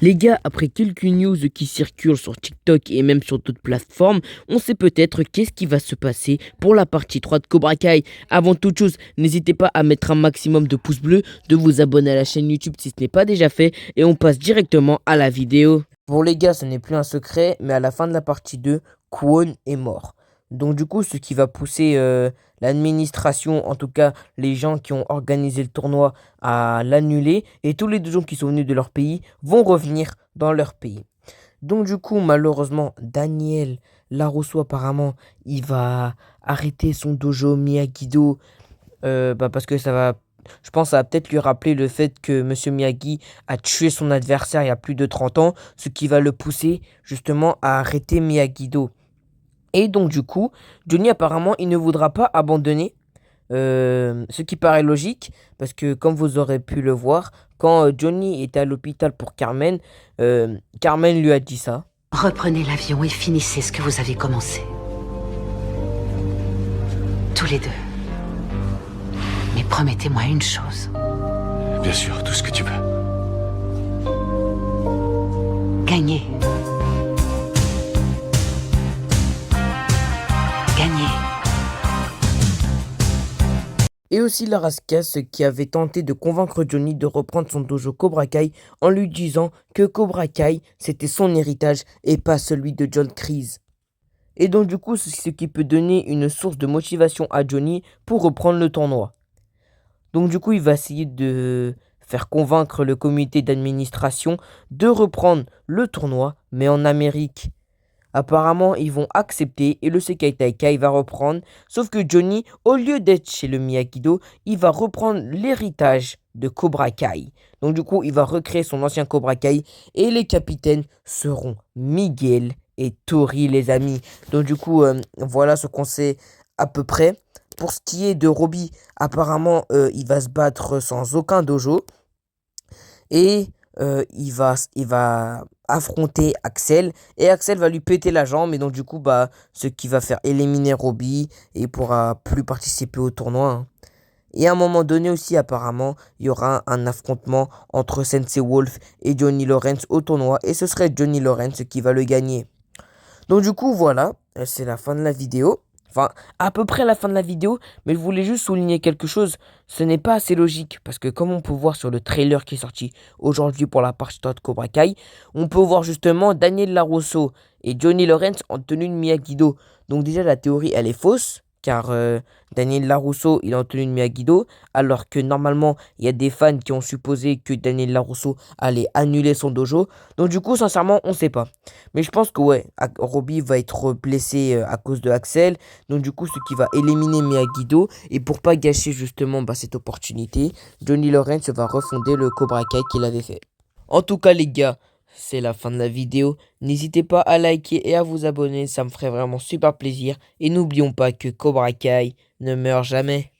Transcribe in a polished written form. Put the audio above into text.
Les gars, après quelques news qui circulent sur TikTok et même sur d'autres plateformes, on sait peut-être qu'est-ce qui va se passer pour la partie 3 de Cobra Kai. Avant toute chose, n'hésitez pas à mettre un maximum de pouces bleus, de vous abonner à la chaîne YouTube si ce n'est pas déjà fait, et on passe directement à la vidéo. Bon les gars, ce n'est plus un secret, mais à la fin de la partie 2, Kwon est mort. Donc du coup, ce qui va pousser l'administration, en tout cas les gens qui ont organisé le tournoi, à l'annuler. Et tous les deux gens qui sont venus de leur pays vont revenir dans leur pays. Donc du coup, malheureusement, Daniel Larousseau apparemment, il va arrêter son dojo Miyagi-Do parce que ça va... Je pense que ça va peut-être lui rappeler le fait que Monsieur Miyagi a tué son adversaire il y a plus de 30 ans, ce qui va le pousser justement à arrêter Miyagi-Do. Et donc du coup, Johnny apparemment, il ne voudra pas abandonner, ce qui paraît logique, parce que comme vous aurez pu le voir, quand Johnny était à l'hôpital pour Carmen, Carmen lui a dit ça. Reprenez l'avion et finissez ce que vous avez commencé. Tous les deux. Mais promettez-moi une chose. Bien sûr, tout ce que tu veux. Gagnez. Gagnez. Et aussi Larascas qui avait tenté de convaincre Johnny de reprendre son dojo Cobra Kai en lui disant que Cobra Kai c'était son héritage et pas celui de John Kreese. Et donc du coup c'est ce qui peut donner une source de motivation à Johnny pour reprendre le tournoi. Donc du coup il va essayer de faire convaincre le comité d'administration de reprendre le tournoi, mais en Amérique. Apparemment, ils vont accepter et le Sekai Taikai va reprendre. Sauf que Johnny, au lieu d'être chez le Miyagi-Do, il va reprendre l'héritage de Cobra Kai. Donc du coup, il va recréer son ancien Cobra Kai et les capitaines seront Miguel et Tori, les amis. Donc du coup, voilà ce qu'on sait à peu près. Pour ce qui est de Robbie, apparemment, il va se battre sans aucun dojo. Et il va affronter Axel. Et Axel va lui péter la jambe. Et donc du coup, ce qui va faire éliminer Robbie. Et il pourra plus participer au tournoi, hein. Et à un moment donné aussi, apparemment, il y aura un affrontement entre Sensei Wolf et Johnny Lawrence au tournoi. Et ce serait Johnny Lawrence qui va le gagner. Donc du coup, voilà, c'est la fin de la vidéo. Enfin, à peu près la fin de la vidéo, mais je voulais juste souligner quelque chose. Ce n'est pas assez logique, parce que comme on peut voir sur le trailer qui est sorti aujourd'hui pour la partie 3 de Cobra Kai, on peut voir justement Daniel Larousseau et Johnny Lawrence en tenue de Miyagi-Do. Donc déjà, la théorie, elle est fausse, car Daniel Larousseau, il est en tenue de Miyagi-Do, alors que normalement, il y a des fans qui ont supposé que Daniel Larousseau allait annuler son dojo. Donc du coup, sincèrement, on ne sait pas. Mais je pense que ouais, Robbie va être blessé à cause de Axel. Donc du coup, ce qui va éliminer Miyagi-Do. Et pour pas gâcher justement cette opportunité, Johnny Lawrence va refonder le Cobra Kai qu'il avait fait. En tout cas les gars, c'est la fin de la vidéo. N'hésitez pas à liker et à vous abonner, ça me ferait vraiment super plaisir. Et n'oublions pas que Cobra Kai ne meurt jamais.